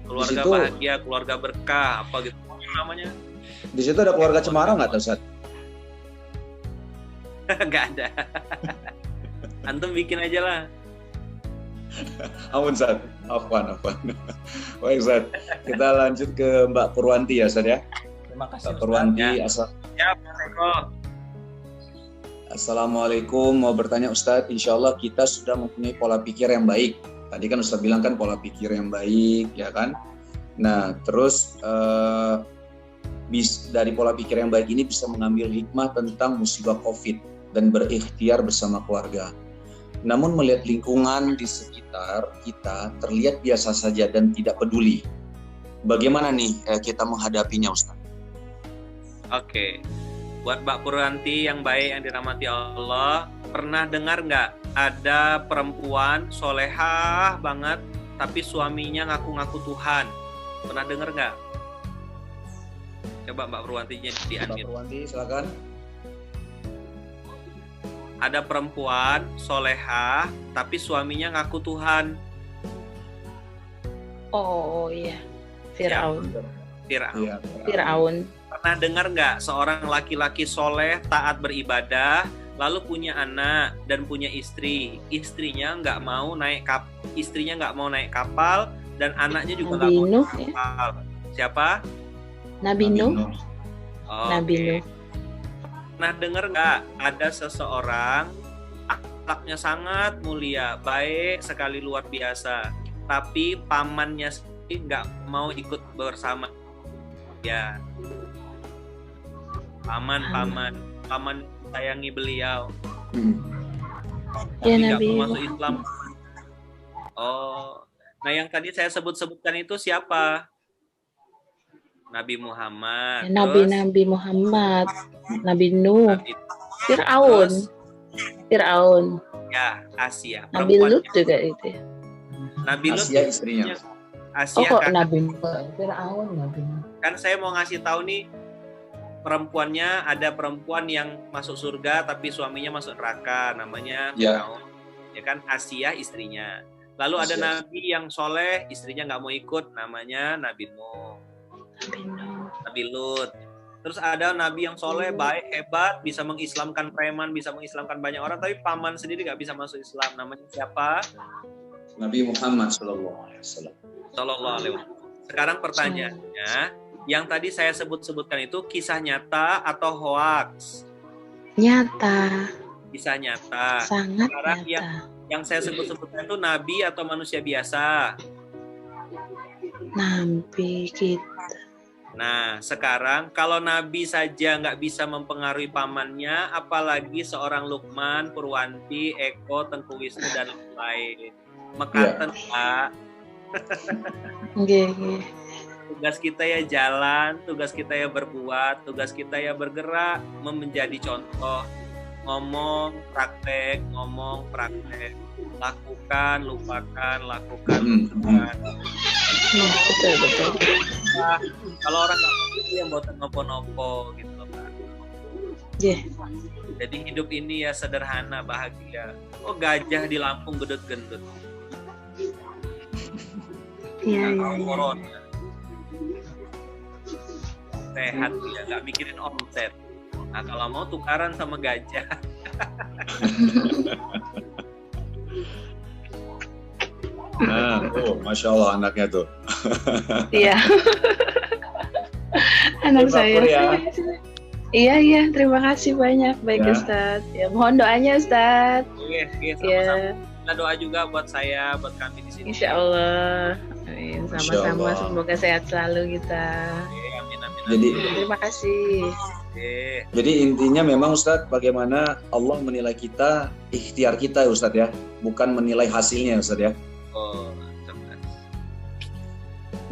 keluarga situ, bahagia, keluarga berkah, apa gitu namanya. Di situ ada keluarga Cemara nggak Ustadz? Nggak ada. Antum bikin aja lah. Ampun Ustadz, afwan. Baik Ustadz, kita lanjut ke Mbak Purwanti ya Ustadz ya. Terima kasih Mbak Purwanti, Ya, Mas Eko. Assalamualaikum, mau bertanya Ustadz, insya Allah kita sudah mempunyai pola pikir yang baik. Tadi kan Ustadz bilang kan pola pikir yang baik, ya kan? Nah, terus dari pola pikir yang baik ini bisa mengambil hikmah tentang musibah COVID dan berikhtiar bersama keluarga. Namun melihat lingkungan di sekitar kita terlihat biasa saja dan tidak peduli. Bagaimana nih kita menghadapinya Ustaz? Oke, buat Mbak Purwanti yang baik yang dirahmati Allah, pernah dengar nggak ada perempuan solehah banget tapi suaminya ngaku-ngaku Tuhan? Pernah dengar nggak? Coba Mbak Purwantinya di-unmute. Mbak Purwanti silakan. Ada perempuan solehah tapi suaminya ngaku Tuhan. Oh iya, Firaun. Firaun. Pernah dengar nggak seorang laki-laki soleh taat beribadah lalu punya anak dan punya istri, istrinya nggak mau naik kapal dan anaknya juga nggak mau naik kapal. Siapa? Nabi Nuh. Nabi Nuh. Pernah dengar nggak ada seseorang akhlaknya sangat mulia, baik sekali, luar biasa, tapi pamannya sendiri nggak mau ikut bersama ya. Paman sayangi beliau. Tapi nggak mau masuk Islam. Oh, nah yang tadi saya sebutkan itu siapa? Nabi Muhammad. Nabi Muhammad, Nabi Nuh, Firaun. Ya, Asia. Nabi Lut juga itu. Nabi Lut Asia istrinya. Asia kok Nabi Firaun, Nabi. Kan saya mau ngasih tahu nih, perempuannya ada perempuan yang masuk surga tapi suaminya masuk neraka, namanya Firaun. Ya kan, Asia istrinya. Lalu ada nabi yang soleh, istrinya nggak mau ikut, namanya Nabi Nuh. Nabi Lut. Terus ada nabi yang soleh, baik, hebat, bisa mengislamkan preman, bisa mengislamkan banyak orang, tapi paman sendiri nggak bisa masuk Islam. Namanya siapa? Nabi Muhammad Sallallahu Alaihi Wasallam. Sekarang pertanyaannya, yang tadi saya sebutkan itu kisah nyata atau hoax? Nyata. Kisah nyata. Sangat Sekarang nyata. yang saya sebut-sebutkan itu nabi atau manusia biasa. Nabi kita. Nah, sekarang kalau nabi saja nggak bisa mempengaruhi pamannya, apalagi seorang Lukman, Purwanti, Eko, Tengku Wisnu, dan lain-lain. Mekaten, Pak. Nggih. Tugas kita ya jalan, tugas kita ya berbuat, tugas kita ya bergerak, menjadi contoh. Ngomong, praktek, lakukan, lupakan, lakukan, lupakan. Betul. Nah, kalau orang nggak mau itu yang buatan nopo-nopo gitu loh, Pak. Iya. Jadi hidup ini ya sederhana, bahagia. Oh, gajah di Lampung gendut-gendut. Iya. Corona. Sehat dia, nggak mikirin omset. Nah, kalau mau tukaran sama gajah. Nah, Masya Allah anaknya tuh. Iya. Anak saya. Iya, terima kasih banyak. Baik, Ya. Ustadz. Ya, mohon doanya, Ustadz. Oke, sama-sama. Ya, Kita doa juga buat saya, buat kami di sini. insya Allah. Amin. Masya Sama-sama, Allah. semoga sehat selalu kita. Oke, amin. Jadi Terima kasih. Oke. Jadi intinya memang Ustadz, bagaimana Allah menilai kita, ikhtiar kita Ustadz ya, bukan menilai hasilnya Ustadz ya. Oh, cerdas.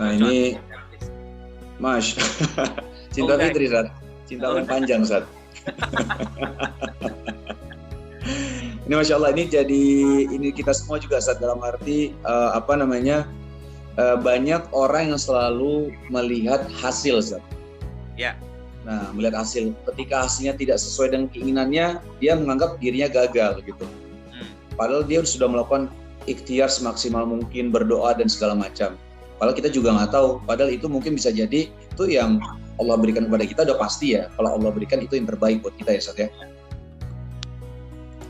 Nah ini, Mas, cinta enggak. fitri Ustadz, cinta orang panjang Ustadz. Ini Masya Allah, ini kita semua juga Ustadz, dalam arti banyak orang yang selalu melihat hasil Ustadz. Ya. Nah, melihat hasil, ketika hasilnya tidak sesuai dengan keinginannya, dia menganggap dirinya gagal gitu. Padahal dia sudah melakukan ikhtiar semaksimal mungkin, berdoa dan segala macam. Padahal kita juga nggak tahu. Padahal itu mungkin bisa jadi itu yang Allah berikan kepada kita udah pasti ya. Kalau Allah berikan itu yang terbaik buat kita ya Ustadz ya.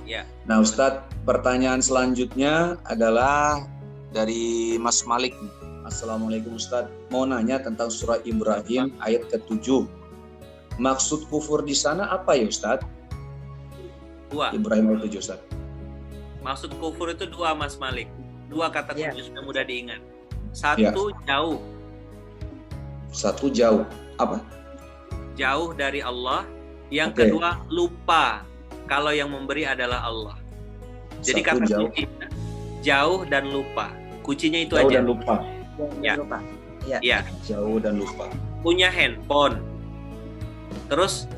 Ya. Nah Ustadz, pertanyaan selanjutnya adalah dari Mas Malik. Assalamualaikum Ustadz. Mau nanya tentang surah Ibrahim ayat ke-7. Maksud kufur di sana apa ya Ustadz? 2. Ibrahim ayat 7 Ustadz. Maksud kufur itu 2, Mas Malik. 2 kata Ya. kunci supaya mudah diingat. 1, jauh. 1 jauh. Apa? Jauh dari Allah. Yang Oke. kedua, lupa kalau yang memberi adalah Allah. Jadi 1 kata jauh. kunci jauh dan lupa. Kuncinya itu Jauh aja. dan lupa. Ya. Lupa. Ya. Jauh dan lupa. Punya handphone. Terus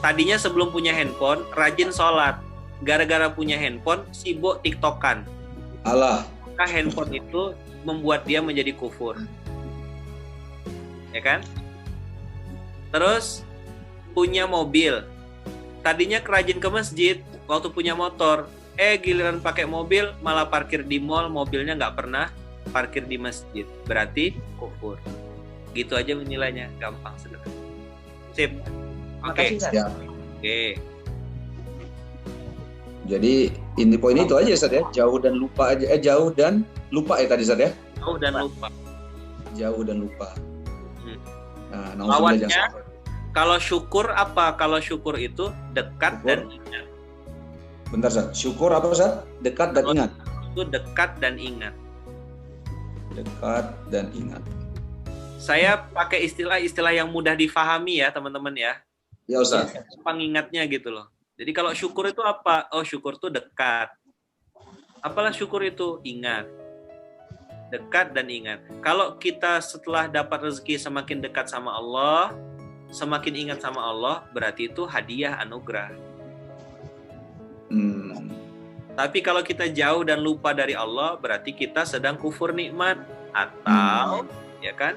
tadinya sebelum punya handphone rajin sholat. Gara-gara punya handphone sibuk tiktokan. Allah. Maka handphone itu membuat dia menjadi kufur. Ya kan? Terus punya mobil. Tadinya rajin ke masjid waktu punya motor. Giliran pakai mobil malah parkir di mall, mobilnya nggak pernah parkir di masjid. Berarti kufur. Gitu aja menilainya, gampang sederhana. Sip. Oke. Makasih, Ustaz. Ya. Oke. Jadi inti poin itu aja Ustadz ya. Jauh dan lupa aja. Jauh dan lupa ya tadi Ustadz ya. Jauh dan lupa. Jauh dan lupa. Nah, Lawannya, jangan sampai. kalau syukur apa? Kalau syukur itu dekat Syukur. dan ingat. Bentar Ustadz. Syukur apa Ustadz? Dekat dan ingat. Itu dekat dan ingat. Dekat dan ingat. Saya pakai istilah-istilah yang mudah difahami ya teman-teman ya. Ya Ustadz. Pengingatnya gitu loh. Jadi kalau syukur itu apa? Oh, syukur itu dekat. Apalah syukur itu? Ingat. Dekat dan ingat. Kalau kita setelah dapat rezeki semakin dekat sama Allah, semakin ingat sama Allah, berarti itu hadiah anugerah. Tapi kalau kita jauh dan lupa dari Allah, berarti kita sedang kufur nikmat. Atau, ya kan?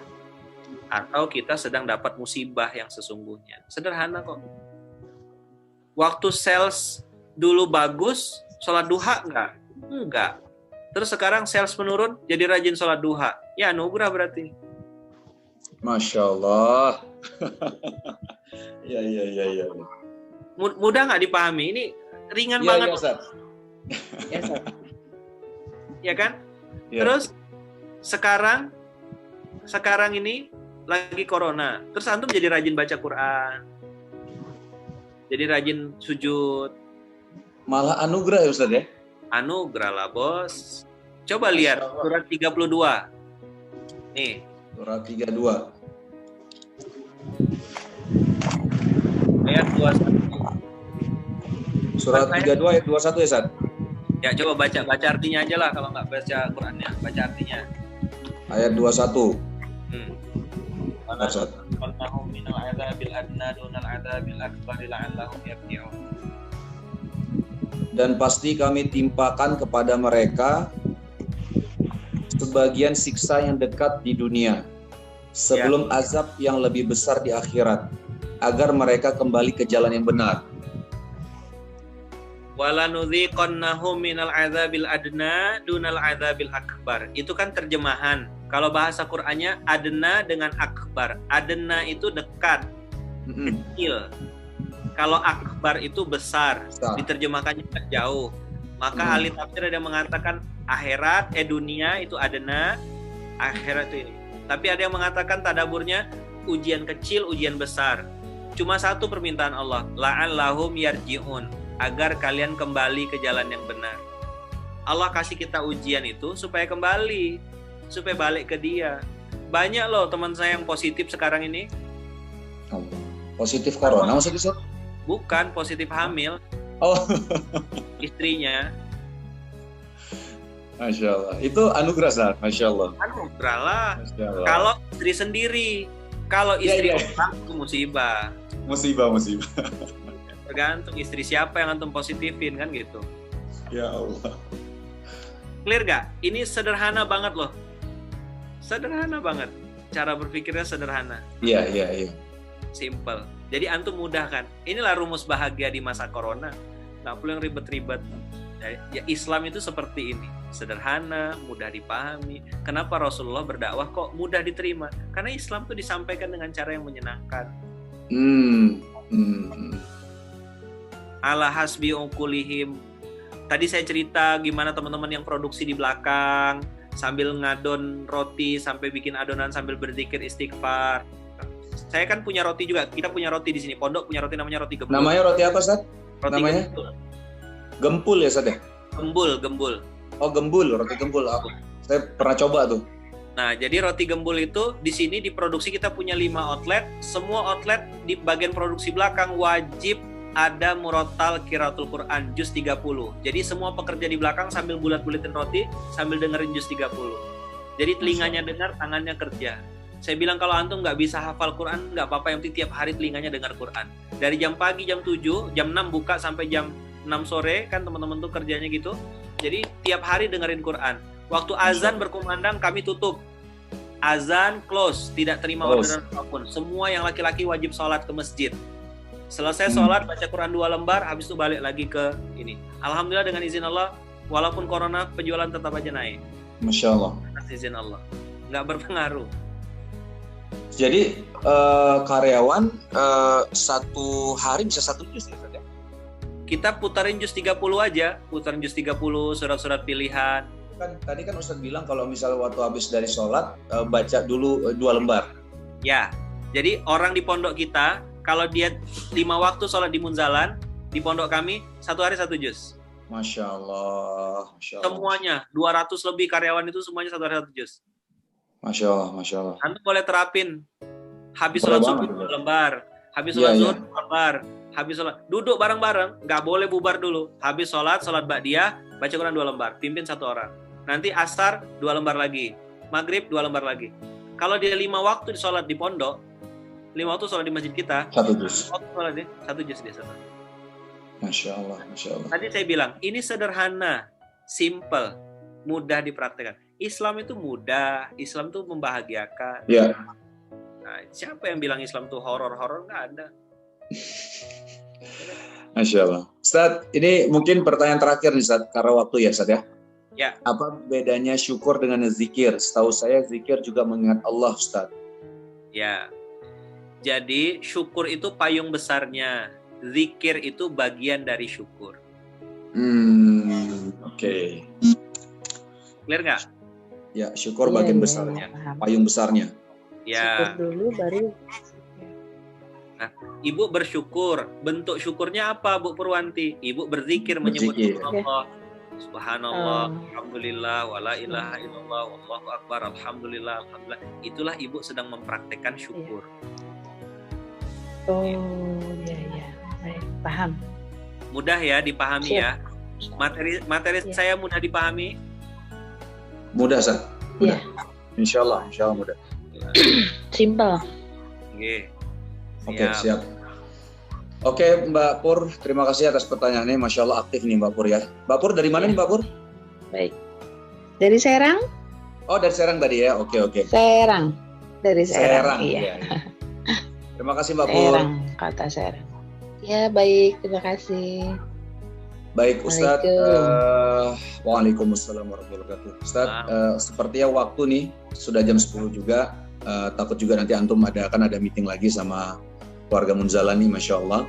Atau kita sedang dapat musibah yang sesungguhnya. Sederhana kok. Waktu sales dulu bagus, sholat duha enggak? Enggak. Terus sekarang sales menurun, jadi rajin sholat duha. Ya anugerah berarti. Masya Allah. Ya. Mudah nggak dipahami? Ini ringan Ya, banget. ya, Ustaz. Ya, Ustaz. Ya kan? Ya. Terus sekarang ini lagi corona. Terus antum jadi rajin baca Quran. Jadi rajin sujud. Malah anugerah ya Ustaz ya? Anugerah lah bos. Coba lihat surat 32. Nih. Surat 32. Ayat 21. Surat 32 ayat 21 ya Ustaz? Ya coba baca artinya aja lah kalau nggak baca Qurannya, baca artinya. Ayat 21. Ustaz. Qannahum minal adzabil adna dunal adzabil akbar la'allahum yarji'un. Dan pasti kami timpakan kepada mereka sebagian siksa yang dekat di dunia sebelum azab yang lebih besar di akhirat agar mereka kembali ke jalan yang benar. Walanudhiqannahum minal adzabil adna dunal adzabil akbar. Itu kan terjemahan. Kalau bahasa Qur'annya adna dengan akbar. Adna itu dekat, kecil. Kalau akbar itu besar. Diterjemahkannya jauh. Maka ahli tafsir ada yang mengatakan akhirat, dunia itu adna, akhirat itu ini. Tapi ada yang mengatakan tadaburnya ujian kecil, ujian besar. Cuma satu permintaan Allah, la'allahum yarji'un, agar kalian kembali ke jalan yang benar. Allah kasih kita ujian itu supaya kembali, supaya balik ke Dia. Banyak loh teman saya yang positif sekarang ini. Positif corona maksudnya? Bukan, positif hamil. Oh. Istrinya. Masya Allah. Itu anugerah Ustaz. Masya Allah. Anugerah lah. Kalau istri sendiri, kalau istri orang itu musibah. Musibah. Tergantung istri siapa yang antum positifin kan gitu. Ya Allah. Clear gak? Ini sederhana banget loh. Sederhana banget. Cara berpikirnya sederhana. Iya. Simple. Jadi antum mudah kan. Inilah rumus bahagia di masa corona. Nggak perlu yang ribet-ribet. Ya, Islam itu seperti ini. Sederhana, mudah dipahami. Kenapa Rasulullah berdakwah kok mudah diterima? Karena Islam itu disampaikan dengan cara yang menyenangkan. Ala hasbi uqulihim. Tadi saya cerita gimana teman-teman yang produksi di belakang sambil ngadon roti, sampai bikin adonan sambil berzikir istighfar. Saya kan punya roti juga. Kita punya roti di sini. Pondok punya roti namanya roti gempul. Namanya roti apa, Ustaz? Roti namanya? Gempul ya, Ustaz ya? Gembul. Oh, gembul, roti gembul. Saya pernah coba tuh. Nah, jadi roti gembul itu di sini diproduksi, kita punya 5 outlet. Semua outlet di bagian produksi belakang wajib ada murotal qiraatul Quran juz 30. Jadi semua pekerja di belakang sambil bulat-bulatin roti sambil dengerin juz 30. Jadi telinganya dengar, tangannya kerja. Saya bilang kalau antum nggak bisa hafal Quran, nggak apa-apa, yang penting tiap hari telinganya dengar Quran. Dari jam pagi jam 7, jam 6 buka sampai jam 6 sore, kan teman-teman tuh kerjanya gitu. Jadi tiap hari dengerin Quran. Waktu azan berkumandang kami tutup. Azan close, tidak terima orderan apapun. Semua yang laki-laki wajib sholat ke masjid. Selesai sholat, baca Quran 2 lembar, habis itu balik lagi ke ini. Alhamdulillah dengan izin Allah, walaupun corona penjualan tetap aja naik. Masya Allah. Atas izin Allah. Nggak berpengaruh. Jadi karyawan satu hari bisa 1 juz ya? Kita putarin juz 30 aja, putarin juz 30, surat-surat pilihan. Tadi kan Ustadz bilang kalau misalnya waktu habis dari sholat, baca dulu 2 lembar. Ya. Jadi orang di pondok kita, kalau dia 5 waktu sholat di Munzalan, di pondok kami, 1 hari 1 juz. Masya Allah. Semuanya, 200 lebih karyawan itu semuanya 1 hari 1 juz. Masya Allah. Anda boleh terapin. Habis sholat subuh 2 lembar, habis sholat zuhur 2 lembar, habis sholat duduk bareng-bareng, nggak boleh bubar dulu. Habis sholat ba'diyah, baca Quran 2 lembar, pimpin 1 orang. Nanti asar 2 lembar lagi, maghrib 2 lembar lagi. Kalau dia 5 waktu sholat di pondok, 5 waktu sholat di masjid kita, 1 juz. 1 juz dia sholat. Masya Allah. Tadi saya bilang, ini sederhana, simple, mudah dipraktekkan. Islam itu mudah, Islam itu membahagiakan. Ya. Nah, siapa yang bilang Islam itu horor-horor? Nggak ada. Masya Allah. Ustaz, ini mungkin pertanyaan terakhir nih Ustaz, karena waktu ya Ustaz ya. Ya. Apa bedanya syukur dengan zikir? Setahu saya zikir juga mengingat Allah Ustaz. Ya. Jadi syukur itu payung besarnya, zikir itu bagian dari syukur. Oke. Clear nggak? Ya, syukur bagian besarnya, payung besarnya. Ya. Syukur dulu baru. Nah, Ibu bersyukur. Bentuk syukurnya apa, Bu Purwanti? Ibu berzikir menyebut Berzikir. Allah. Subhanallah, alhamdulillah, wala ilaha illallah, wallahu akbar, alhamdulillah, alhamdulillah. Itulah Ibu sedang mempraktekkan syukur. Oh, iya. Baik, paham. Mudah ya dipahami ya. Materi saya mudah dipahami. Mudah, Ustaz. Mudah. Iya. Insya Allah mudah. Simple. Oke, siap. Oke, Mbak Pur, terima kasih atas pertanyaannya. Masya Allah aktif nih Mbak Pur ya. Mbak Pur dari mana nih Mbak Pur? Baik. Dari Serang? Oh, dari Serang tadi ya. Oke. Serang. Dari Serang. Iya. Terima kasih Mbak Pur. Serang, kata Serang. Ya, baik. Terima kasih. Baik Ustadz. Waalaikumsalam warahmatullahi wabarakatuh. Ustadz, sepertinya waktu nih sudah jam 10 juga. Takut juga nanti antum akan ada meeting lagi sama keluarga Munzalani, Masya Allah.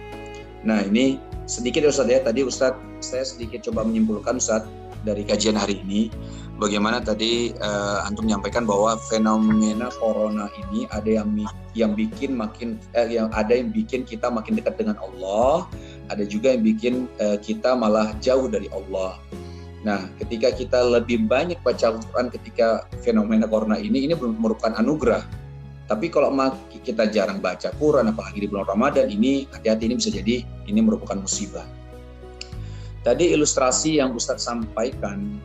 Nah ini sedikit Ustadz ya, tadi Ustadz saya sedikit coba menyimpulkan Ustadz dari kajian hari ini, bagaimana tadi antum menyampaikan bahwa fenomena corona ini ada yang bikin kita makin dekat dengan Allah, ada juga yang bikin kita malah jauh dari Allah. Nah, ketika kita lebih banyak baca Al-Quran ketika fenomena corona ini merupakan anugerah. Tapi kalau kita jarang baca Quran, apalagi di bulan Ramadan ini, hati-hati, ini bisa jadi ini merupakan musibah. Tadi ilustrasi yang Ustadz sampaikan,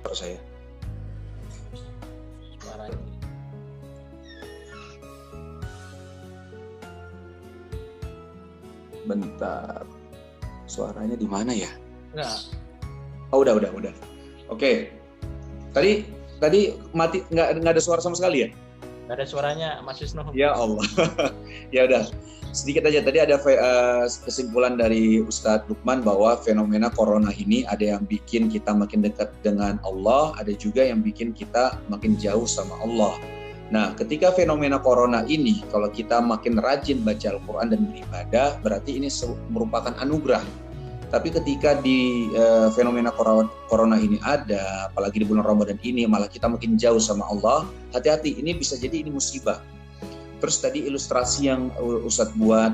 saya. Bentar. Suaranya di mana ya? Enggak. Oh, udah. Oke. Tadi mati, nggak ada suara sama sekali ya? Nggak ada suaranya, Mas Wisnu. Ya Allah. Ya udah. Sedikit aja, tadi ada kesimpulan dari Ustadz Lukman bahwa fenomena corona ini ada yang bikin kita makin dekat dengan Allah, ada juga yang bikin kita makin jauh sama Allah. Nah, ketika fenomena corona ini, kalau kita makin rajin baca Al-Quran dan beribadah, berarti ini merupakan anugerah. Tapi ketika di fenomena corona ini ada, apalagi di bulan Ramadan ini, malah kita makin jauh sama Allah, hati-hati, ini bisa jadi ini musibah. Terus tadi ilustrasi yang Ustadz buat,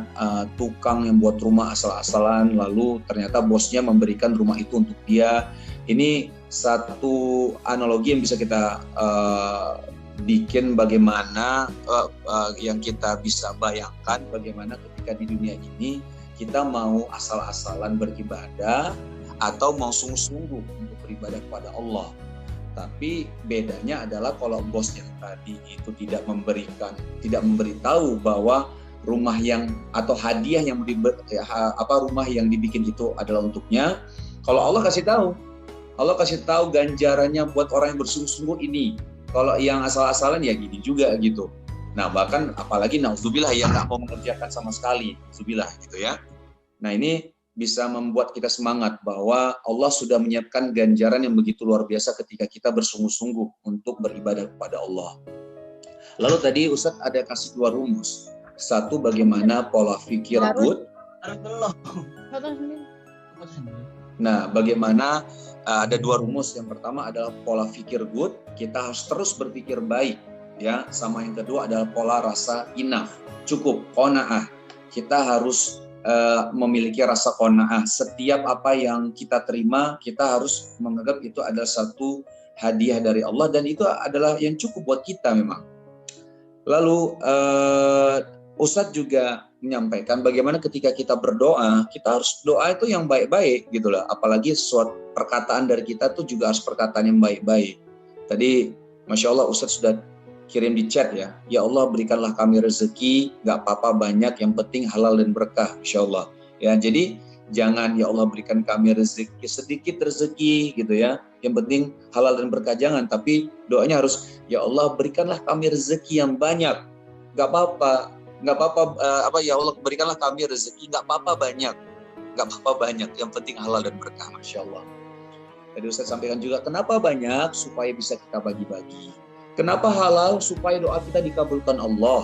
tukang yang buat rumah asal-asalan, lalu ternyata bosnya memberikan rumah itu untuk dia. Ini satu analogi yang bisa kita bikin bagaimana yang kita bisa bayangkan bagaimana ketika di dunia ini kita mau asal-asalan beribadah atau mau sungguh-sungguh untuk beribadah kepada Allah. Tapi bedanya adalah kalau bos yang tadi itu tidak memberitahu bahwa rumah yang atau hadiah yang rumah yang dibikin itu adalah untuknya. Kalau Allah kasih tahu ganjarannya buat orang yang bersungguh-sungguh ini. Kalau yang asal-asalan ya gini juga gitu. Nah bahkan apalagi na'udzubillah yang nggak mau mengerjakan sama sekali, na'udzubillah gitu ya. Nah ini bisa membuat kita semangat bahwa Allah sudah menyiapkan ganjaran yang begitu luar biasa ketika kita bersungguh-sungguh untuk beribadah kepada Allah. Lalu tadi Ustadz ada kasih 2 rumus. Satu, bagaimana pola pikir good. Nah, bagaimana ada 2 rumus. Yang pertama adalah pola pikir good. Kita harus terus berpikir baik, ya. Sama yang kedua adalah pola rasa enough, cukup, qanaah. Kita harus memiliki rasa qanaah. Setiap apa yang kita terima, kita harus menganggap itu adalah satu hadiah dari Allah dan itu adalah yang cukup buat kita memang. Lalu Ustadz juga menyampaikan bagaimana ketika kita berdoa, kita harus doa itu yang baik-baik gitu lah. Apalagi suatu perkataan dari kita tuh juga harus perkataan yang baik-baik. Tadi Masya Allah Ustadz sudah kirim di chat ya Allah berikanlah kami rezeki, gak apa-apa banyak, yang penting halal dan berkah, Insya Allah ya. Jadi jangan ya Allah berikan kami rezeki sedikit rezeki gitu ya, yang penting halal dan berkah, jangan. Tapi doanya harus ya Allah berikanlah kami rezeki yang banyak, gak apa-apa ya Allah berikanlah kami rezeki, gak apa-apa banyak, yang penting halal dan berkah, Masya Allah. Tadi Ustaz sampaikan juga, kenapa banyak? Supaya bisa kita bagi-bagi. Kenapa halal? Supaya doa kita dikabulkan Allah.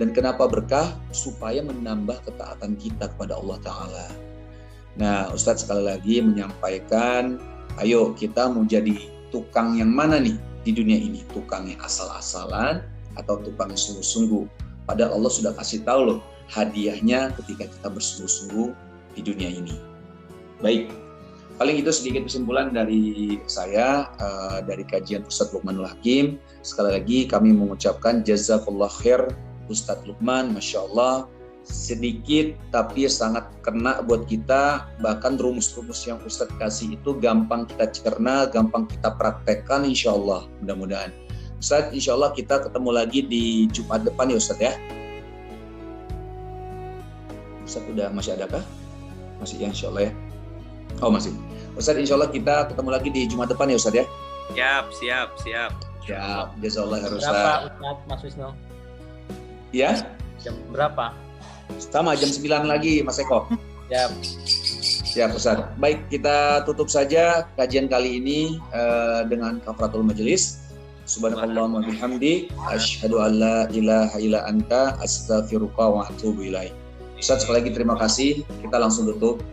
Dan kenapa berkah? Supaya menambah ketaatan kita kepada Allah Ta'ala. Nah, Ustaz sekali lagi menyampaikan, ayo kita mau jadi tukang yang mana nih di dunia ini? Tukang yang asal-asalan atau tukang yang sungguh-sungguh? Padahal Allah sudah kasih tahu loh hadiahnya ketika kita bersungguh-sungguh di dunia ini. Baik, paling itu sedikit kesimpulan dari saya, dari kajian Ustadz Luqmanul Hakim. Sekali lagi kami mengucapkan jazakallah khair Ustadz Luqman, Masya Allah, sedikit tapi sangat kena buat kita. Bahkan rumus-rumus yang Ustadz kasih itu gampang kita cerna, gampang kita praktekkan, Insya Allah, mudah-mudahan. Ustadz, Insya Allah kita ketemu lagi di Jumat depan ya Ustadz ya. Ustadz udah masih adakah? Masih ya, Insya Allah ya. Oh masih. Ustadz, Insya Allah kita ketemu lagi di Jumat depan ya Ustadz ya. Siap. Siap, jazakallah khair Ustadz. Berapa Ustadz, Mas Wisnu? Ya? Jam berapa? Sama jam 9 lagi Mas Eko. Ya. Siap Ustaz. Baik, kita tutup saja kajian kali ini dengan kafaratul majelis. Subhanallah wa bihamdi asyhadu an la ilaha illa anta astaghfiruka wa atubu ilaik. Ustaz, sekali lagi terima kasih. Kita langsung tutup.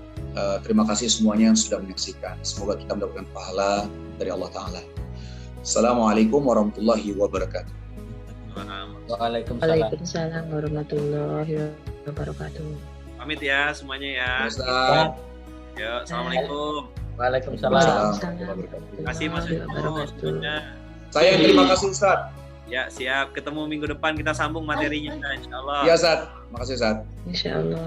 Terima kasih semuanya yang sudah menyaksikan. Semoga kita mendapatkan pahala dari Allah Ta'ala. Assalamualaikum warahmatullahi wabarakatuh. Waalaikumsalam warahmatullahi wabarakatuh. Pamit ya semuanya ya. Ustaz. Ya, assalamualaikum. Waalaikumsalam. Terima kasih Mas Wisnu. Saya yang terima kasih Ustaz. Ya, siap. Ketemu minggu depan kita sambung materinya insya Allah. Iya Ustaz. Makasih Ustaz. Insya Allah.